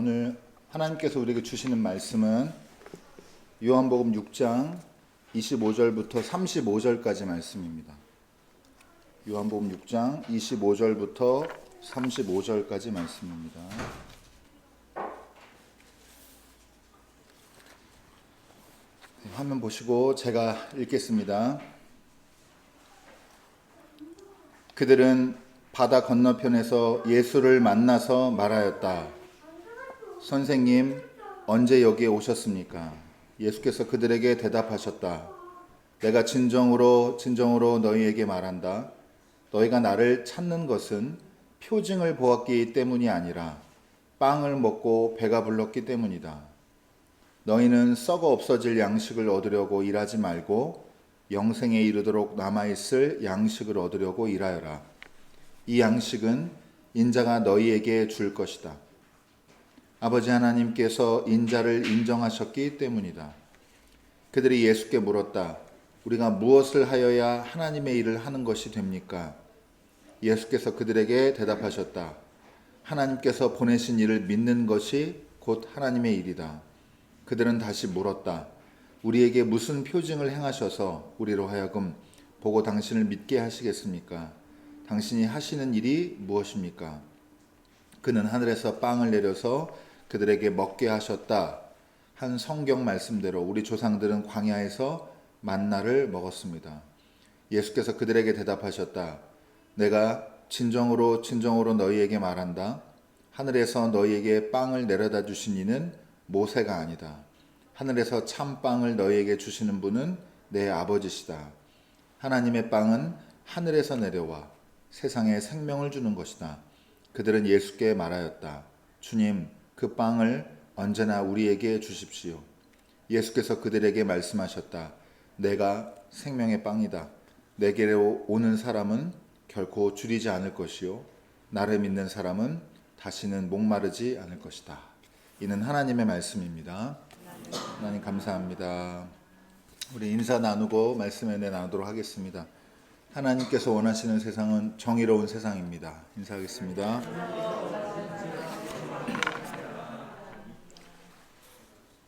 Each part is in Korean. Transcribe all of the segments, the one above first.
오늘 하나님께서 우리에게 주시는 말씀은 요한복음 6장 25절부터 35절까지 말씀입니다. 요한복음 6장 25절부터 35절까지 말씀입니다. 화면 보시고 제가 읽겠습니다. 그들은 바다 건너편에서 예수를 만나서 말하였다. 선생님, 언제 여기에 오셨습니까? 예수께서 그들에게 대답하셨다. 내가 진정으로 너희에게 말한다. 너희가 나를 찾는 것은 표징을 보았기 때문이 아니라 빵을 먹고 배가 불렀기 때문이다. 너희는 썩어 없어질 양식을 얻으려고 일하지 말고 영생에 이르도록 남아있을 양식을 얻으려고 일하여라. 이 양식은 인자가 너희에게 줄 것이다. 아버지 하나님께서 인자를 인정하셨기 때문이다. 그들이 예수께 물었다. 우리가 무엇을 하여야 하나님의 일을 하는 것이 됩니까? 예수께서 그들에게 대답하셨다. 하나님께서 보내신 일을 믿는 것이 곧 하나님의 일이다. 그들은 다시 물었다. 우리에게 무슨 표징을 행하셔서 우리로 하여금 보고 당신을 믿게 하시겠습니까? 당신이 하시는 일이 무엇입니까? 그는 하늘에서 빵을 내려서 그들에게 먹게 하셨다. 한 성경 말씀대로 우리 조상들은 광야에서 만나를 먹었습니다. 예수께서 그들에게 대답하셨다. 내가 진정으로 너희에게 말한다. 하늘에서 너희에게 빵을 내려다 주신 이는 모세가 아니다. 하늘에서 참빵을 너희에게 주시는 분은 내 아버지시다. 하나님의 빵은 하늘에서 내려와 세상에 생명을 주는 것이다. 그들은 예수께 말하였다. 주님, 그 빵을 언제나 우리에게 주십시오. 예수께서 그들에게 말씀하셨다. 내가 생명의 빵이다. 내게로 오는 사람은 결코 줄이지 않을 것이요 나를 믿는 사람은 다시는 목마르지 않을 것이다. 이는 하나님의 말씀입니다. 하나님 감사합니다. 우리 인사 나누고 말씀 은혜 나누도록 하겠습니다. 하나님께서 원하시는 세상은 정의로운 세상입니다. 인사하겠습니다.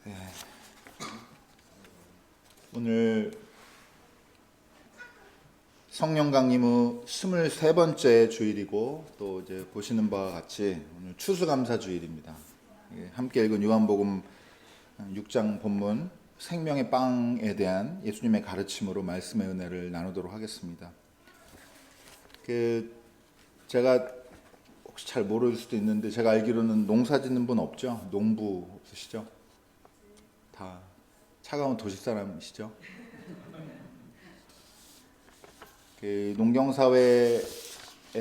네. 오늘 성령 강림 후 23번째 주일이고 또 이제 보시는 바와 같이 오늘 추수감사 주일입니다. 함께 읽은 요한복음 6장 본문 생명의 빵에 대한 예수님의 가르침으로 말씀의 은혜를 나누도록 하겠습니다. 제가 혹시 잘 모를 수도 있는데 제가 알기로는 농사 짓는 분 없죠? 농부 없으시죠? 다 차가운 도시 사람이시죠? 농경사회에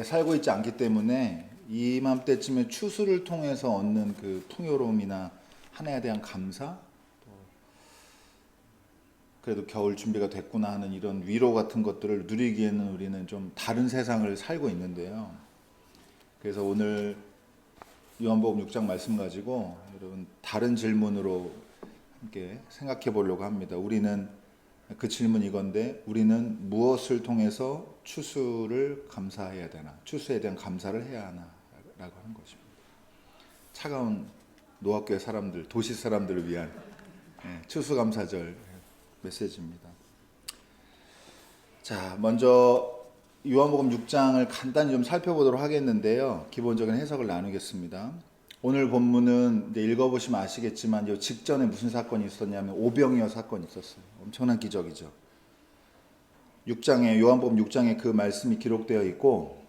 살고 있지 않기 때문에 이맘때쯤에 추수를 통해서 얻는 그 풍요로움이나 한 해에 대한 감사, 그래도 겨울 준비가 됐구나 하는 이런 위로 같은 것들을 누리기에는 우리는 좀 다른 세상을 살고 있는데요. 그래서 오늘 요한복음 6장 말씀 가지고 여러분 다른 질문으로 함께 생각해 보려고 합니다. 우리는 그 질문 이건데 우리는 무엇을 통해서 추수를 감사해야 되나? 추수에 대한 감사를 해야 하나? 라고 하는 것입니다. 차가운 노학교의 사람들, 도시 사람들을 위한 추수감사절 메시지입니다. 자, 먼저 요한복음 6장을 간단히 좀 살펴보도록 하겠는데요. 기본적인 해석을 나누겠습니다. 오늘 본문은 이제 읽어보시면 아시겠지만 이 직전에 무슨 사건이 있었냐면 오병이어 사건이 있었어요. 엄청난 기적이죠. 요한복음 6장에 그 말씀이 기록되어 있고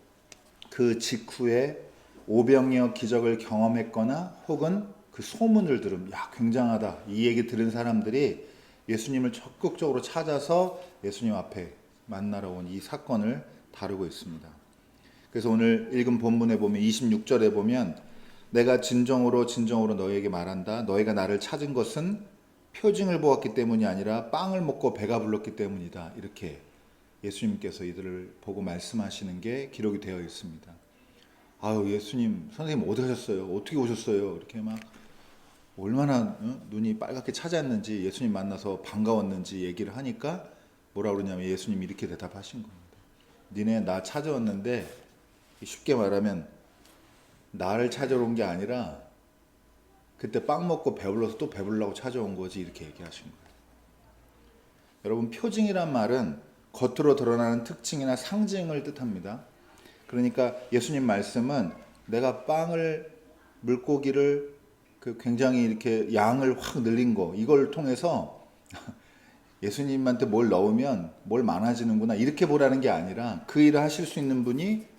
그 직후에 오병이어 기적을 경험했거나 혹은 그 소문을 들으면 굉장하다 이 얘기 들은 사람들이 예수님을 적극적으로 찾아서 예수님 앞에 만나러 온 이 사건을 다루고 있습니다. 그래서 오늘 읽은 본문에 보면 26절에 보면 내가 진정으로 너희에게 말한다. 너희가 나를 찾은 것은 표징을 보았기 때문이 아니라 빵을 먹고 배가 불렀기 때문이다. 이렇게 예수님께서 이들을 보고 말씀하시는 게 기록이 되어 있습니다. 아유, 예수님, 선생님 어디 가셨어요? 어떻게 오셨어요? 이렇게 막 얼마나 눈이 빨갛게 찾았는지 예수님 만나서 반가웠는지 얘기를 하니까 뭐라 그러냐면 예수님이 이렇게 대답하신 겁니다. 니네 나 찾아왔는데 쉽게 말하면 나를 찾아온 게 아니라 그때 빵 먹고 배불러서 또 배불라고 찾아온 거지, 이렇게 얘기하신 거예요. 여러분, 표징이란 말은 겉으로 드러나는 특징이나 상징을 뜻합니다. 그러니까 예수님 말씀은 내가 물고기를 굉장히 이렇게 양을 확 늘린 거, 이걸 통해서 예수님한테 뭘 넣으면 뭘 많아지는구나, 이렇게 보라는 게 아니라 그 일을 하실 수 있는 분이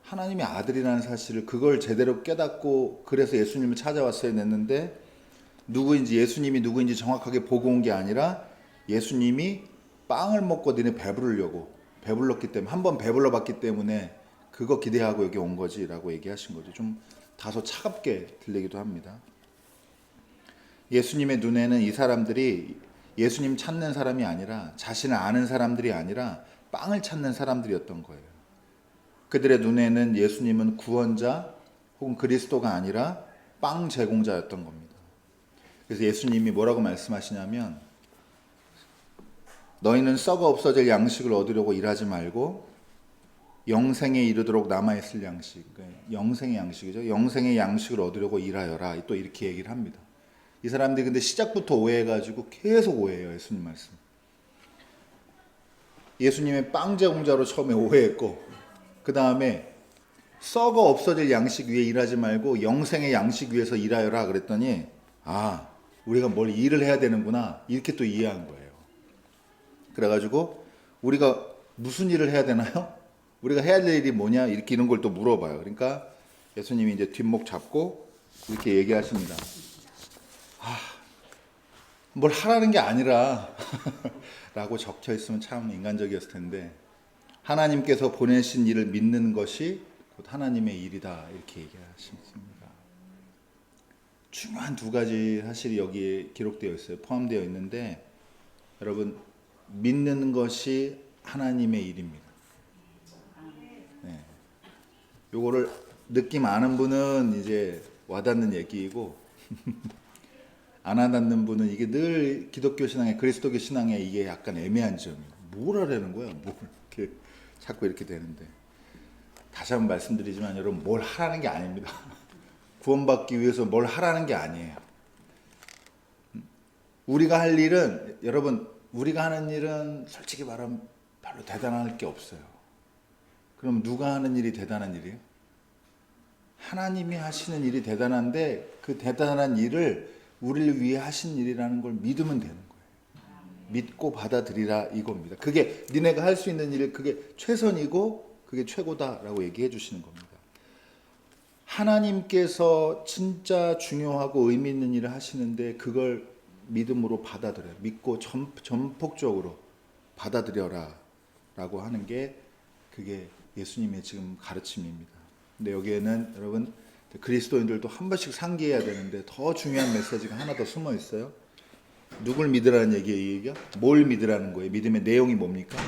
하나님의 아들이라는 사실을, 그걸 제대로 깨닫고 그래서 예수님을 찾아왔어야 됐는데, 예수님이 누구인지 정확하게 보고 온 게 아니라 예수님이 빵을 먹고 너네 배불렀기 때문에, 한번 배불러 봤기 때문에 그거 기대하고 여기 온 거지라고 얘기하신 거죠. 좀 다소 차갑게 들리기도 합니다. 예수님의 눈에는 이 사람들이 예수님 찾는 사람이 아니라, 자신을 아는 사람들이 아니라 빵을 찾는 사람들이었던 거예요. 그들의 눈에는 예수님은 구원자 혹은 그리스도가 아니라 빵 제공자였던 겁니다. 그래서 예수님이 뭐라고 말씀하시냐면, 너희는 썩어 없어질 양식을 얻으려고 일하지 말고 영생에 이르도록 남아있을 양식, 영생의 양식이죠. 영생의 양식을 얻으려고 일하여라. 또 이렇게 얘기를 합니다. 이 사람들이 근데 시작부터 오해해가지고 계속 오해해요. 예수님 말씀. 예수님의 빵 제공자로 처음에 오해했고, 그 다음에 썩어 없어질 양식 위에 일하지 말고 영생의 양식 위에서 일하여라 그랬더니, 아, 우리가 뭘 일을 해야 되는구나, 이렇게 또 이해한 거예요. 그래가지고 우리가 무슨 일을 해야 되나요? 우리가 해야 될 일이 뭐냐? 이렇게 이런 걸 또 물어봐요. 그러니까 예수님이 이제 뒷목 잡고 이렇게 얘기하십니다. 뭘 하라는 게 아니라 라고 적혀 있으면 참 인간적이었을 텐데, 하나님께서 보내신 일을 믿는 것이 곧 하나님의 일이다, 이렇게 얘기하십니다. 중요한 두 가지 사실이 여기에 기록되어 있어요. 포함되어 있는데, 여러분, 믿는 것이 하나님의 일입니다. 네. 요거를 느낌 아는 분은 이제 와닿는 얘기이고 안 와닿는 분은 이게 늘 기독교 신앙에, 그리스도교 신앙에 이게 약간 애매한 점이에요. 뭘 하라는 거야? 뭘 이렇게 자꾸 이렇게 되는데, 다시 한번 말씀드리지만 여러분, 뭘 하라는 게 아닙니다. 구원받기 위해서 뭘 하라는 게 아니에요. 우리가 할 일은, 여러분, 우리가 하는 일은 솔직히 말하면 별로 대단할 게 없어요. 그럼 누가 하는 일이 대단한 일이에요? 하나님이 하시는 일이 대단한데, 그 대단한 일을 우리를 위해 하신 일이라는 걸 믿으면 되는 거예요. 믿고 받아들이라, 이겁니다. 그게 니네가 할 수 있는 일, 그게 최선이고 그게 최고다라고 얘기해 주시는 겁니다. 하나님께서 진짜 중요하고 의미 있는 일을 하시는데 그걸 믿음으로 받아들여요. 믿고 전폭적으로 받아들여라 라고 하는 게, 그게 예수님의 지금 가르침입니다. 근데 여기에는 여러분, 그리스도인들도 한 번씩 상기해야 되는데 더 중요한 메시지가 하나 더 숨어 있어요. 누굴 믿으라는 얘기예요? 뭘 믿으라는 거예요? 믿음의 내용이 뭡니까?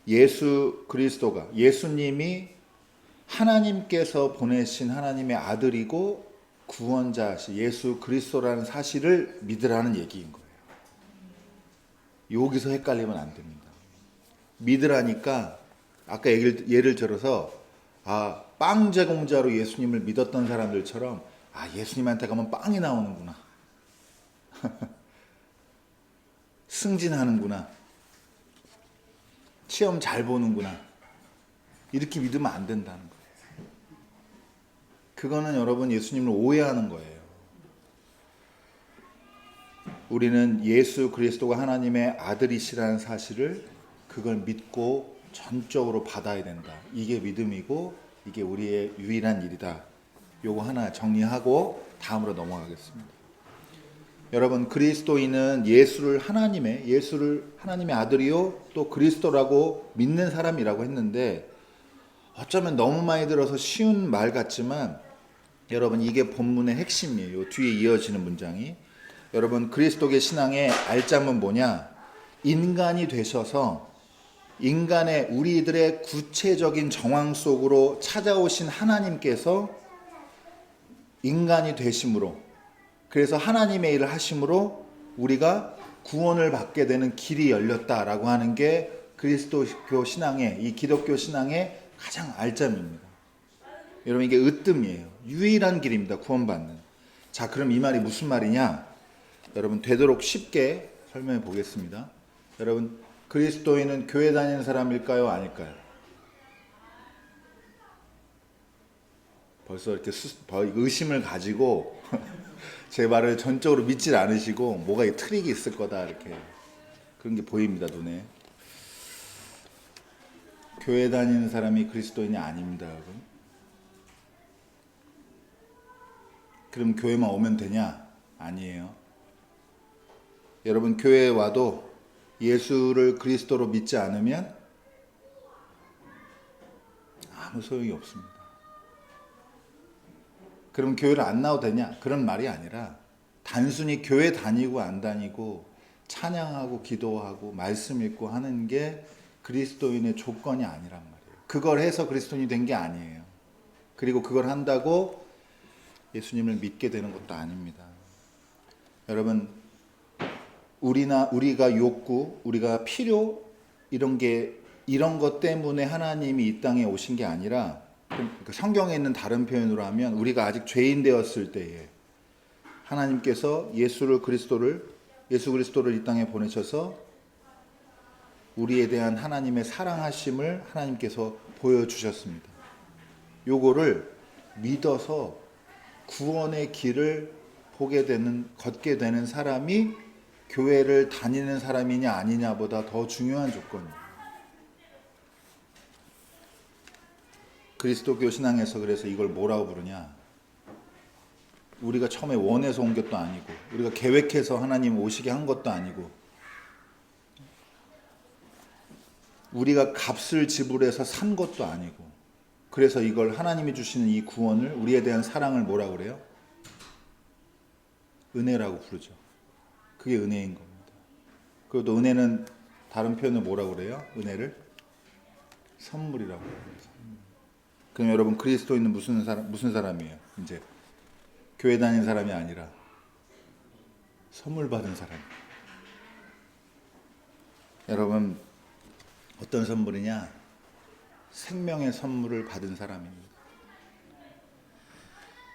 예수 그리스도가, 예수님이 하나님께서 보내신 하나님의 아들이고 구원자시 예수 그리스도라는 사실을 믿으라는 얘기인 거예요. 여기서 헷갈리면 안 됩니다. 믿으라니까 아까 예를 들어서 빵 제공자로 예수님을 믿었던 사람들처럼 예수님한테 가면 빵이 나오는구나. 승진하는구나. 시험 잘 보는구나. 이렇게 믿으면 안 된다는 거예요. 그거는 여러분 예수님을 오해하는 거예요. 우리는 예수 그리스도가 하나님의 아들이시라는 사실을, 그걸 믿고 전적으로 받아야 된다. 이게 믿음이고 이게 우리의 유일한 일이다. 요거 하나 정리하고 다음으로 넘어가겠습니다. 여러분, 그리스도인은 예수를 하나님의 아들이요 또 그리스도라고 믿는 사람이라고 했는데, 어쩌면 너무 많이 들어서 쉬운 말 같지만 여러분, 이게 본문의 핵심이에요. 뒤에 이어지는 문장이. 여러분, 그리스도의 신앙의 알짜는 뭐냐? 인간이 되셔서 인간의, 우리들의 구체적인 정황 속으로 찾아오신 하나님께서 인간이 되심으로, 그래서 하나님의 일을 하심으로 우리가 구원을 받게 되는 길이 열렸다라고 하는 게 그리스도교 신앙의, 이 기독교 신앙의 가장 알짜입니다. 여러분 이게 으뜸이에요. 유일한 길입니다. 구원받는. 자, 그럼 이 말이 무슨 말이냐? 여러분 되도록 쉽게 설명해 보겠습니다. 여러분 그리스도인은 교회 다니는 사람일까요? 아닐까요? 벌써 이렇게 의심을 가지고 제 말을 전적으로 믿질 않으시고 뭐가 트릭이 있을 거다 이렇게 그런 게 보입니다. 눈에. 교회 다니는 사람이 그리스도인이 아닙니다. 여러분. 그럼 교회만 오면 되냐? 아니에요. 여러분 교회에 와도 예수를 그리스도로 믿지 않으면 아무 소용이 없습니다. 그럼 교회를 안 나와도 되냐? 그런 말이 아니라 단순히 교회 다니고 안 다니고 찬양하고 기도하고 말씀 읽고 하는 게 그리스도인의 조건이 아니란 말이에요. 그걸 해서 그리스도인이 된 게 아니에요. 그리고 그걸 한다고 예수님을 믿게 되는 것도 아닙니다. 여러분 우리가 욕구, 우리가 필요 이런 것 때문에 하나님이 이 땅에 오신 게 아니라 성경에 있는 다른 표현으로 하면 우리가 아직 죄인 되었을 때에 하나님께서 예수 그리스도를 이 땅에 보내셔서 우리에 대한 하나님의 사랑하심을 하나님께서 보여주셨습니다. 요거를 믿어서 구원의 길을 걷게 되는 사람이 교회를 다니는 사람이냐 아니냐보다 더 중요한 조건이에요. 그리스도교 신앙에서 그래서 이걸 뭐라고 부르냐? 우리가 처음에 원해서 온 것도 아니고 우리가 계획해서 하나님 오시게 한 것도 아니고 우리가 값을 지불해서 산 것도 아니고 그래서 이걸 하나님이 주시는 이 구원을 우리에 대한 사랑을 뭐라고 그래요? 은혜라고 부르죠. 그게 은혜인 겁니다. 그리고 또 은혜는 다른 표현을 뭐라고 그래요? 은혜를 선물이라고 해요. 그럼 여러분 그리스도인은 무슨 사람이에요? 이제 교회 다니는 사람이 아니라 선물 받은 사람. 여러분 어떤 선물이냐? 생명의 선물을 받은 사람입니다.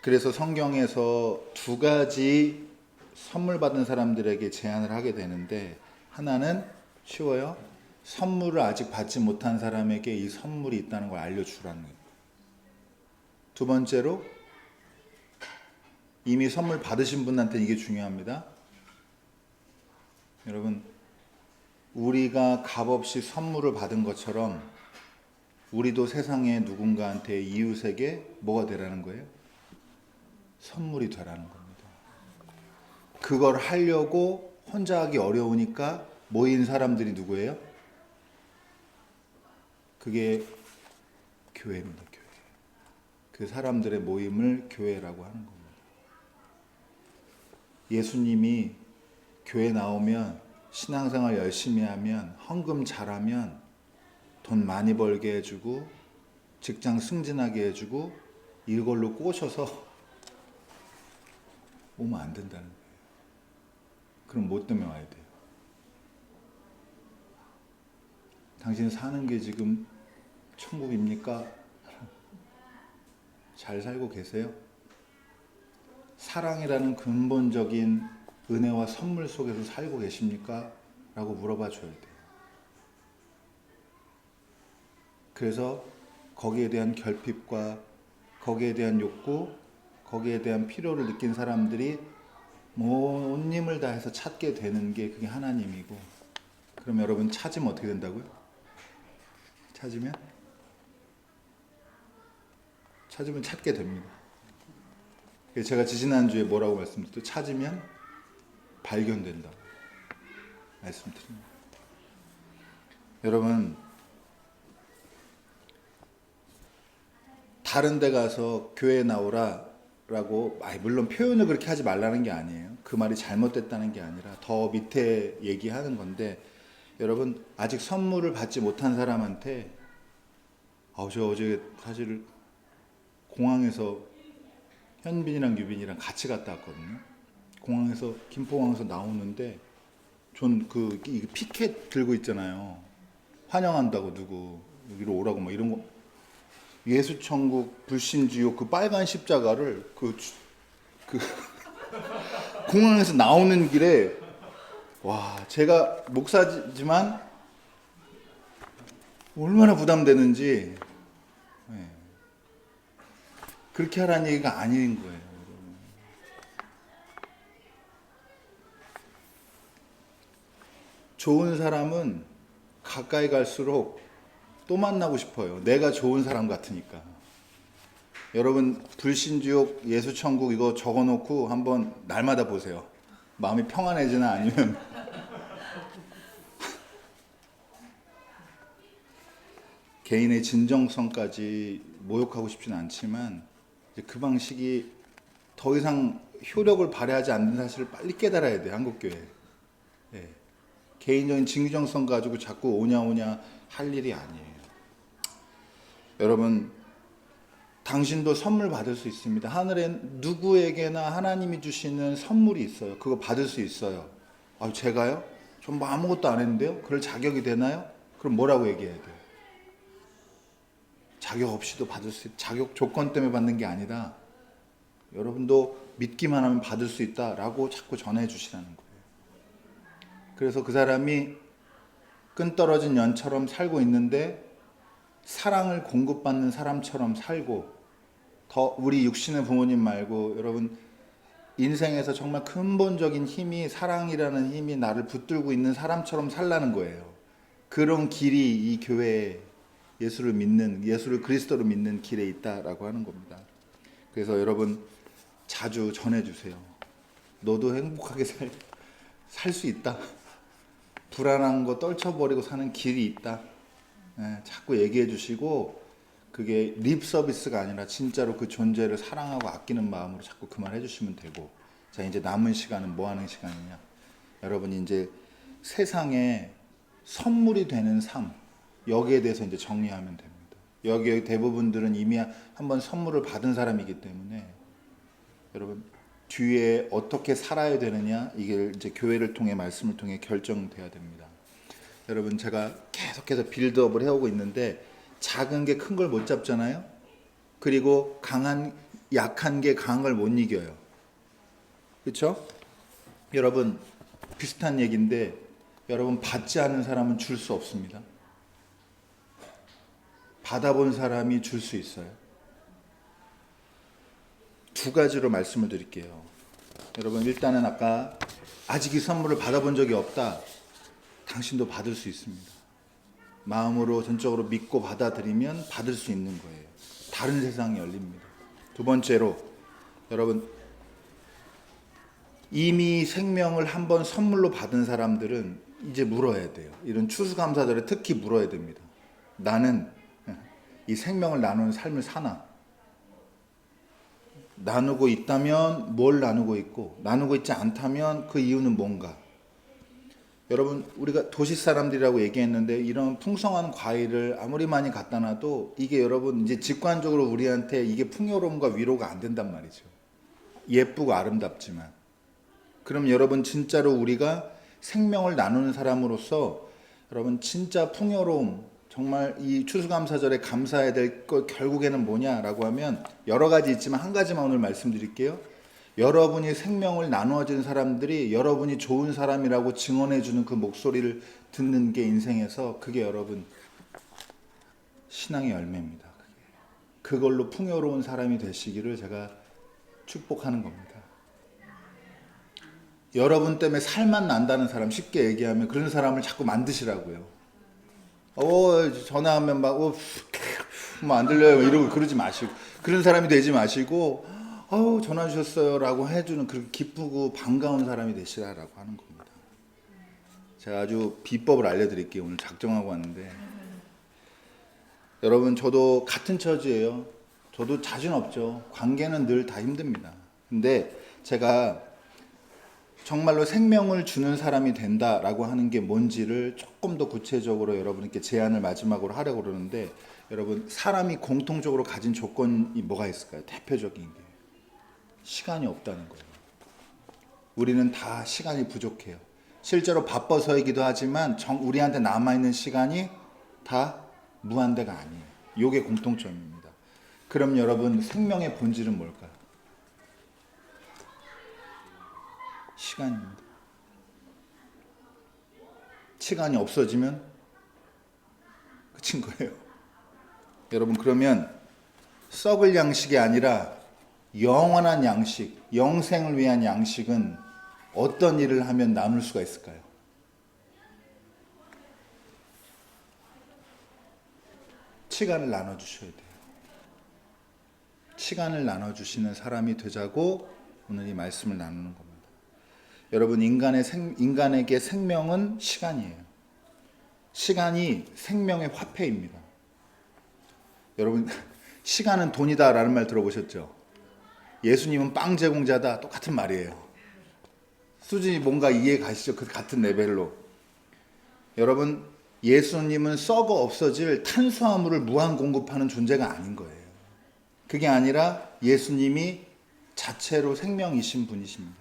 그래서 성경에서 두 가지 선물 받은 사람들에게 제안을 하게 되는데 하나는 쉬워요. 선물을 아직 받지 못한 사람에게 이 선물이 있다는 걸 알려주라는 거예요. 두 번째로 이미 선물 받으신 분한테 이게 중요합니다. 여러분 우리가 값없이 선물을 받은 것처럼 우리도 세상에 누군가한테 이웃에게 뭐가 되라는 거예요? 선물이 되라는 겁니다. 그걸 하려고 혼자 하기 어려우니까 모인 사람들이 누구예요? 그게 교회입니다. 교회. 그 사람들의 모임을 교회라고 하는 겁니다. 예수님이 교회 나오면 신앙생활 열심히 하면 헌금 잘하면 돈 많이 벌게 해주고 직장 승진하게 해주고 이걸로 꼬셔서 오면 안 된다는 거예요. 그럼 뭐 때문에 와야 돼요? 당신 사는 게 지금 천국입니까? 잘 살고 계세요? 사랑이라는 근본적인 은혜와 선물 속에서 살고 계십니까? 라고 물어봐 줘야 돼요. 그래서 거기에 대한 결핍과 거기에 대한 욕구, 거기에 대한 필요를 느낀 사람들이 온 힘을 다해서 찾게 되는 게 그게 하나님이고, 그럼 여러분 찾으면 어떻게 된다고요? 찾으면 찾게 됩니다. 제가 지지난주에 뭐라고 말씀드렸죠? 찾으면 발견된다고 말씀드립니다. 여러분 다른 데 가서 교회 나오라라고 물론 표현을 그렇게 하지 말라는 게 아니에요. 그 말이 잘못됐다는 게 아니라 더 밑에 얘기하는 건데, 여러분 아직 선물을 받지 못한 사람한테 저 어제 사실 공항에서 현빈이랑 유빈이랑 같이 갔다 왔거든요. 공항에서 김포공항에서 나오는데 전 그 피켓 들고 있잖아요. 환영한다고 누구 여기로 오라고 막 이런 거 예수천국 불신지옥 그 빨간 십자가를 그 공항에서 나오는 길에, 와, 제가 목사지만 얼마나 부담되는지. 네. 그렇게 하라는 얘기가 아닌 거예요. 좋은 사람은 가까이 갈수록 또 만나고 싶어요. 내가 좋은 사람 같으니까. 여러분, 불신지옥 예수천국 이거 적어놓고 한번 날마다 보세요. 마음이 평안해지나 아니면 개인의 진정성까지 모욕하고 싶지는 않지만 이제 그 방식이 더 이상 효력을 발휘하지 않는 사실을 빨리 깨달아야 돼요. 한국교회. 예. 개인적인 진정성 가지고 자꾸 오냐 할 일이 아니에요. 여러분, 당신도 선물 받을 수 있습니다. 하늘에 누구에게나 하나님이 주시는 선물이 있어요. 그거 받을 수 있어요. 아, 제가요? 전 뭐 아무것도 안 했는데요? 그럴 자격이 되나요? 그럼 뭐라고 얘기해야 돼요? 자격 없이도 받을 수 있다. 자격 조건 때문에 받는 게 아니라 여러분도 믿기만 하면 받을 수 있다라고 자꾸 전해 주시라는 거예요. 그래서 그 사람이 끈 떨어진 연처럼 살고 있는데 사랑을 공급받는 사람처럼 살고, 더 우리 육신의 부모님 말고 여러분 인생에서 정말 근본적인 힘이, 사랑이라는 힘이 나를 붙들고 있는 사람처럼 살라는 거예요. 그런 길이 이 교회에 예수를 믿는, 예수를 그리스도로 믿는 길에 있다라고 하는 겁니다. 그래서 여러분 자주 전해주세요. 너도 행복하게 살 수 있다. 불안한 거 떨쳐버리고 사는 길이 있다. 네, 자꾸 얘기해 주시고, 그게 립 서비스가 아니라 진짜로 그 존재를 사랑하고 아끼는 마음으로 자꾸 그 말 해주시면 되고. 자, 이제 남은 시간은 뭐 하는 시간이냐? 여러분이 이제 세상에 선물이 되는 삶, 여기에 대해서 이제 정리하면 됩니다. 여기 대부분들은 이미 한번 선물을 받은 사람이기 때문에 여러분 뒤에 어떻게 살아야 되느냐, 이게 이제 교회를 통해, 말씀을 통해 결정돼야 됩니다. 여러분, 제가 계속해서 빌드업을 해오고 있는데 작은 게 큰 걸 못 잡잖아요. 그리고 약한 게 강한 걸 못 이겨요. 그렇죠? 여러분, 비슷한 얘기인데 여러분, 받지 않은 사람은 줄 수 없습니다. 받아본 사람이 줄 수 있어요. 두 가지로 말씀을 드릴게요. 여러분, 일단은 아까 아직 이 선물을 받아본 적이 없다. 당신도 받을 수 있습니다. 마음으로 전적으로 믿고 받아들이면 받을 수 있는 거예요. 다른 세상이 열립니다. 두 번째로, 여러분, 이미 생명을 한번 선물로 받은 사람들은 이제 물어야 돼요. 이런 추수감사절에 특히 물어야 됩니다. 나는 이 생명을 나누는 삶을 사나? 나누고 있다면 뭘 나누고 있고, 나누고 있지 않다면 그 이유는 뭔가? 여러분, 우리가 도시 사람들이라고 얘기했는데 이런 풍성한 과일을 아무리 많이 갖다 놔도 이게 여러분 이제 직관적으로 우리한테 이게 풍요로움과 위로가 안 된단 말이죠. 예쁘고 아름답지만. 그럼 여러분, 진짜로 우리가 생명을 나누는 사람으로서 여러분 진짜 풍요로움, 정말 이 추수감사절에 감사해야 될 것 결국에는 뭐냐라고 하면 여러 가지 있지만 한 가지만 오늘 말씀드릴게요. 여러분이 생명을 나누어진 사람들이 여러분이 좋은 사람이라고 증언해주는 그 목소리를 듣는 게 인생에서, 그게 여러분 신앙의 열매입니다. 그걸로 풍요로운 사람이 되시기를 제가 축복하는 겁니다. 여러분 때문에 살만 난다는 사람, 쉽게 얘기하면 그런 사람을 자꾸 만드시라고요. 전화하면 막 뭐 안 들려요 이러고 그러지 마시고, 그런 사람이 되지 마시고, 전화 주셨어요 라고 해주는 그렇게 기쁘고 반가운 사람이 되시라라고 하는 겁니다. 제가 아주 비법을 알려드릴게요. 오늘 작정하고 왔는데, 여러분, 저도 같은 처지예요. 저도 자신 없죠. 관계는 늘 다 힘듭니다. 근데 제가 정말로 생명을 주는 사람이 된다라고 하는 게 뭔지를 조금 더 구체적으로 여러분께 제안을 마지막으로 하려고 그러는데, 여러분, 사람이 공통적으로 가진 조건이 뭐가 있을까요? 대표적인 게 시간이 없다는 거예요. 우리는 다 시간이 부족해요. 실제로 바빠서이기도 하지만 우리한테 남아있는 시간이 다 무한대가 아니에요. 이게 공통점입니다. 그럼 여러분 생명의 본질은 뭘까요? 시간입니다. 시간이 없어지면 끝인 거예요. 여러분 그러면 썩을 양식이 아니라 영원한 양식, 영생을 위한 양식은 어떤 일을 하면 나눌 수가 있을까요? 시간을 나눠주셔야 돼요. 시간을 나눠주시는 사람이 되자고 오늘 이 말씀을 나누는 겁니다. 여러분 인간에게 생명은 시간이에요. 시간이 생명의 화폐입니다. 여러분 시간은 돈이다라는 말 들어보셨죠? 예수님은 빵 제공자다, 똑같은 말이에요. 수준이 뭔가 이해 가시죠? 그 같은 레벨로. 여러분 예수님은 썩어 없어질 탄수화물을 무한 공급하는 존재가 아닌 거예요. 그게 아니라 예수님이 자체로 생명이신 분이십니다.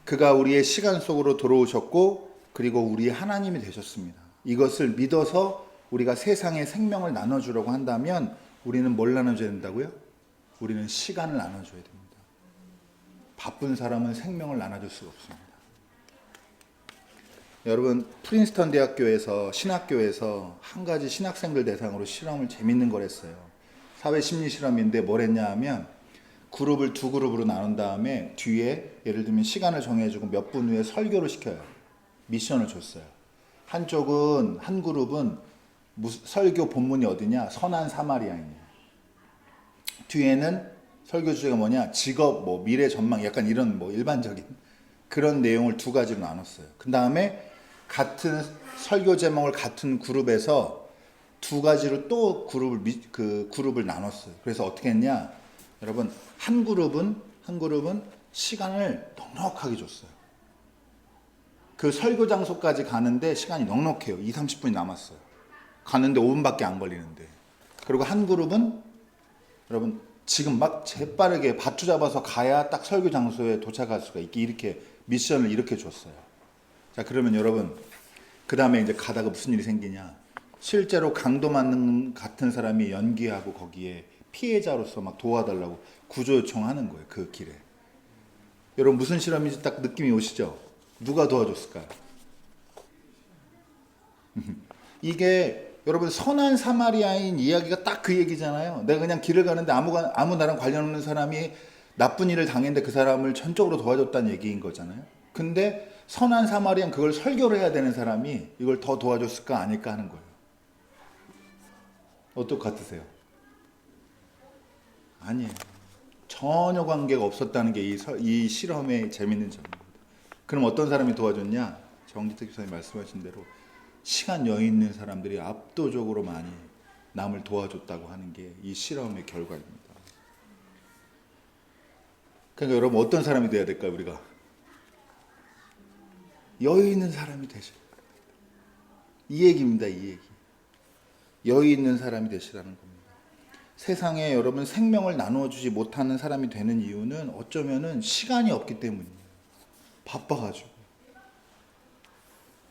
그가 우리의 시간 속으로 들어오셨고 그리고 우리의 하나님이 되셨습니다. 이것을 믿어서 우리가 세상에 생명을 나눠주려고 한다면 우리는 뭘 나눠줘야 된다고요? 우리는 시간을 나눠줘야 됩니다. 바쁜 사람은 생명을 나눠줄 수가 없습니다. 여러분 프린스턴 대학교에서 신학교에서 한 가지 신학생들 대상으로 실험을 재밌는 걸 했어요. 사회심리 실험인데 뭘 했냐 하면 그룹을 두 그룹으로 나눈 다음에 뒤에 예를 들면 시간을 정해주고 몇 분 후에 설교를 시켜요. 미션을 줬어요. 한 그룹은 설교 본문이 어디냐? 선한 사마리아인이에요. 뒤에는 설교 주제가 뭐냐? 직업, 미래 전망, 약간 이런 일반적인 그런 내용을 두 가지로 나눴어요. 그 다음에 같은 설교 제목을 같은 그룹에서 두 가지로 또 그룹을 나눴어요. 그래서 어떻게 했냐? 여러분 한 그룹은 시간을 넉넉하게 줬어요. 그 설교 장소까지 가는데 시간이 넉넉해요. 20-30분이 남았어요. 가는데 5분밖에 안 걸리는데. 그리고 한 그룹은 여러분 지금 막 재빠르게 밧줄 잡아서 가야 딱 설교 장소에 도착할 수가 있게 이렇게 미션을 이렇게 줬어요. 자 그러면 여러분 그 다음에 이제 가다가 무슨 일이 생기냐? 실제로 강도 맞는 같은 사람이 연기하고 거기에 피해자로서 막 도와달라고 구조 요청하는 거예요. 그 길에. 여러분 무슨 실험인지 딱 느낌이 오시죠? 누가 도와줬을까요? 이게 여러분 선한 사마리아인 이야기가 딱 그 얘기잖아요. 내가 그냥 길을 가는데 아무 나랑 관련 없는 사람이 나쁜 일을 당했는데 그 사람을 전적으로 도와줬다는 얘기인 거잖아요. 근데 선한 사마리아인 그걸 설교를 해야 되는 사람이 이걸 더 도와줬을까 아닐까 하는 거예요. 어떨 것 같으세요? 아니에요. 전혀 관계가 없었다는 게 이 실험의 재밌는 점입니다. 그럼 어떤 사람이 도와줬냐? 정기택 교사님 말씀하신 대로 시간 여유 있는 사람들이 압도적으로 많이 남을 도와줬다고 하는 게 이 실험의 결과입니다. 그러니까 여러분 어떤 사람이 돼야 될까요? 우리가 여유 있는 사람이 되셔야 됩니다. 이 얘기입니다. 이 얘기. 여유 있는 사람이 되시라는 겁니다. 세상에 여러분 생명을 나누어주지 못하는 사람이 되는 이유는 어쩌면은 시간이 없기 때문이에요. 바빠가지고.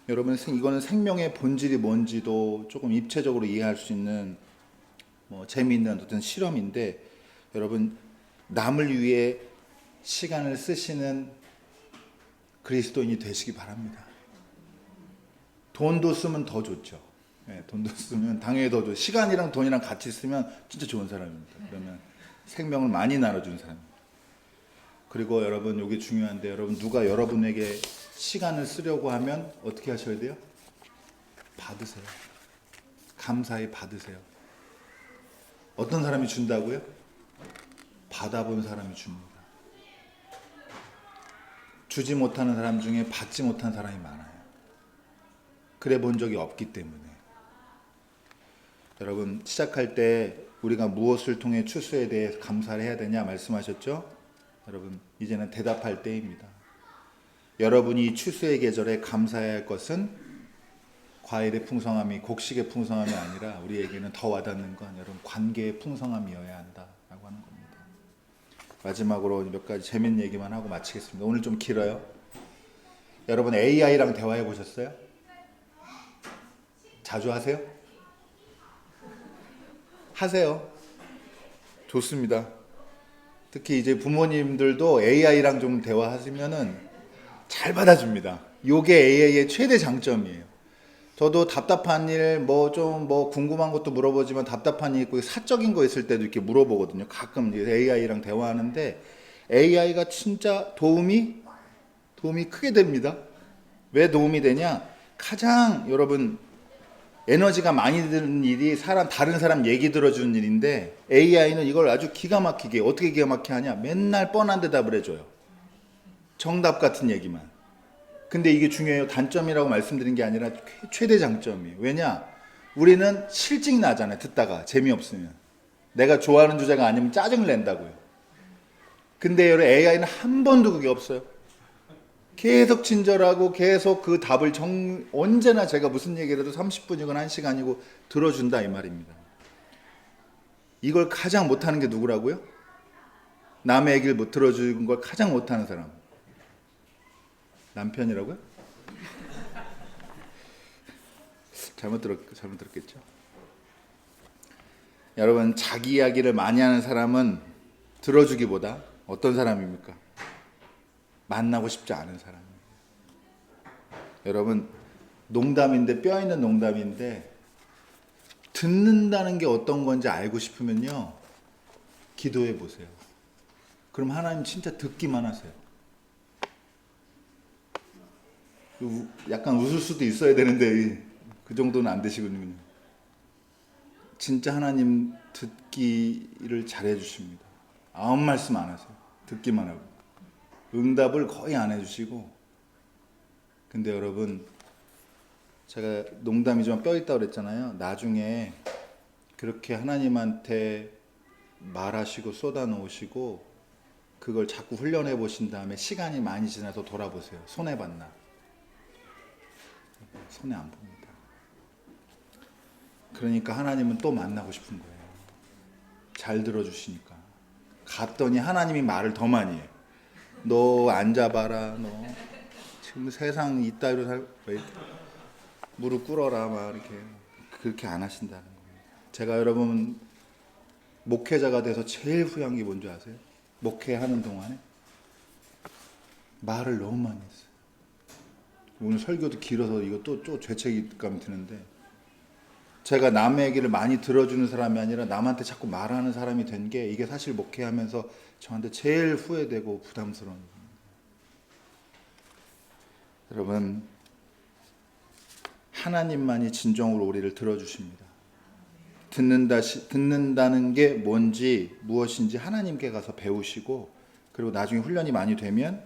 여러분 이거는 생명의 본질이 뭔지도 조금 입체적으로 이해할 수 있는 재미있는 어떤 실험인데 여러분 남을 위해 시간을 쓰시는 그리스도인이 되시기 바랍니다. 돈도 쓰면 더 좋죠. 네, 돈도 쓰면 당연히 더 좋죠. 시간이랑 돈이랑 같이 쓰면 진짜 좋은 사람입니다. 그러면 생명을 많이 나눠주는 사람입니다. 그리고 여러분 여기 중요한데 여러분 누가 여러분에게 시간을 쓰려고 하면 어떻게 하셔야 돼요? 받으세요. 감사히 받으세요. 어떤 사람이 준다고요? 받아본 사람이 줍니다. 주지 못하는 사람 중에 받지 못한 사람이 많아요. 그래 본 적이 없기 때문에. 여러분 시작할 때 우리가 무엇을 통해 추수에 대해 감사를 해야 되냐 말씀하셨죠? 여러분 이제는 대답할 때입니다. 여러분이 추수의 계절에 감사해야 할 것은 과일의 풍성함이 곡식의 풍성함이 아니라 우리에게는 더 와닿는 건 여러분 관계의 풍성함이어야 한다라고 하는 겁니다. 마지막으로 몇 가지 재밌는 얘기만 하고 마치겠습니다. 오늘 좀 길어요. 여러분 AI랑 대화해 보셨어요? 자주 하세요? 하세요. 좋습니다. 특히 이제 부모님들도 AI랑 좀 대화하시면은 잘 받아줍니다. 요게 AI의 최대 장점이에요. 저도 답답한 일, 뭐 궁금한 것도 물어보지만 답답한 일 있고 사적인 거 있을 때도 이렇게 물어보거든요. 가끔 AI랑 대화하는데 AI가 진짜 도움이 크게 됩니다. 왜 도움이 되냐? 가장 여러분 에너지가 많이 드는 일이 다른 사람 얘기 들어주는 일인데 AI는 이걸 아주 기가 막히게 어떻게 기가 막히게 하냐? 맨날 뻔한 대답을 해줘요. 정답 같은 얘기만. 근데 이게 중요해요. 단점이라고 말씀드린 게 아니라 최대 장점이에요. 왜냐? 우리는 실증이 나잖아요. 듣다가 재미없으면. 내가 좋아하는 주제가 아니면 짜증을 낸다고요. 근데 여러분 AI는 한 번도 그게 없어요. 계속 친절하고 계속 그 답을 언제나 제가 무슨 얘기를 해도 30분이건 1시간이고 들어준다 이 말입니다. 이걸 가장 못하는 게 누구라고요? 남의 얘기를 못 들어주는 걸 가장 못하는 사람. 남편이라고요? 잘못 들었겠죠. 여러분 자기 이야기를 많이 하는 사람은 들어주기보다 어떤 사람입니까? 만나고 싶지 않은 사람입니다. 여러분 농담인데 뼈 있는 농담인데 듣는다는 게 어떤 건지 알고 싶으면요 기도해 보세요. 그럼 하나님 진짜 듣기만 하세요. 약간 웃을 수도 있어야 되는데 그 정도는 안 되시군요. 진짜 하나님 듣기를 잘해 주십니다. 아무 말씀 안 하세요. 듣기만 하고 응답을 거의 안 해주시고. 근데 여러분 제가 농담이지만 뼈 있다고 그랬잖아요. 나중에 그렇게 하나님한테 말하시고 쏟아놓으시고 그걸 자꾸 훈련해 보신 다음에 시간이 많이 지나서 돌아보세요. 손해봤나? 손해 안 봅니다. 그러니까 하나님은 또 만나고 싶은 거예요. 잘 들어주시니까. 갔더니 하나님이 말을 더 많이 해요. 너 앉아봐라. 너 지금 세상 이따위로 무릎 꿇어라. 막 이렇게 그렇게 안 하신다는 거예요. 제가 여러분 목회자가 돼서 제일 후회한 게 뭔지 아세요? 목회하는 동안에 말을 너무 많이 했어요. 오늘 설교도 길어서 이거 또 죄책감이 드는데 제가 남의 얘기를 많이 들어주는 사람이 아니라 남한테 자꾸 말하는 사람이 된 게 이게 사실 목회하면서 저한테 제일 후회되고 부담스러운 겁니다. 여러분 하나님만이 진정으로 우리를 들어주십니다. 듣는다는 게 뭔지 무엇인지 하나님께 가서 배우시고 그리고 나중에 훈련이 많이 되면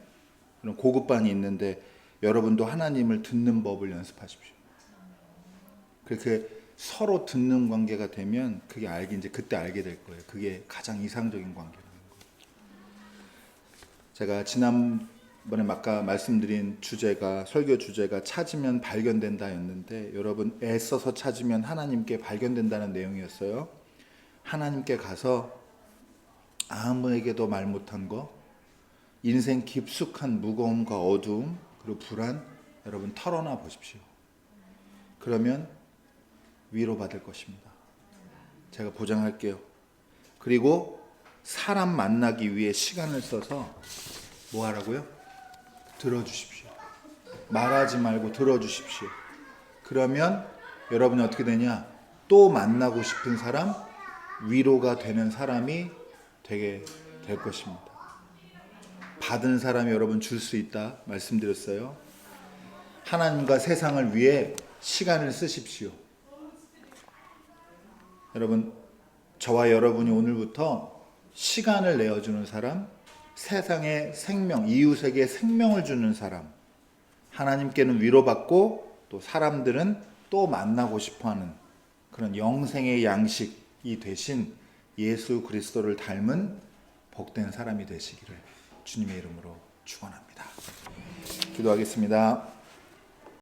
그런 고급반이 있는데 여러분도 하나님을 듣는 법을 연습하십시오. 그렇게 서로 듣는 관계가 되면 그게 이제 그때 알게 될 거예요. 그게 가장 이상적인 관계라는 거예요. 제가 지난번에 아까 말씀드린 설교 주제가 찾으면 발견된다였는데 여러분 애써서 찾으면 하나님께 발견된다는 내용이었어요. 하나님께 가서 아무에게도 말 못한 거, 인생 깊숙한 무거움과 어두움 그리고 불안 여러분 털어놔 보십시오. 그러면 위로받을 것입니다. 제가 보장할게요. 그리고 사람 만나기 위해 시간을 써서 뭐 하라고요? 들어주십시오. 말하지 말고 들어주십시오. 그러면 여러분이 어떻게 되냐? 또 만나고 싶은 사람, 위로가 되는 사람이 되게 될 것입니다. 받은 사람이 여러분 줄 수 있다 말씀드렸어요. 하나님과 세상을 위해 시간을 쓰십시오. 여러분 저와 여러분이 오늘부터 시간을 내어주는 사람, 세상의 생명, 이웃에게 생명을 주는 사람, 하나님께는 위로받고 또 사람들은 또 만나고 싶어하는 그런 영생의 양식이 되신 예수 그리스도를 닮은 복된 사람이 되시기를 주님의 이름으로 축원합니다. 기도하겠습니다.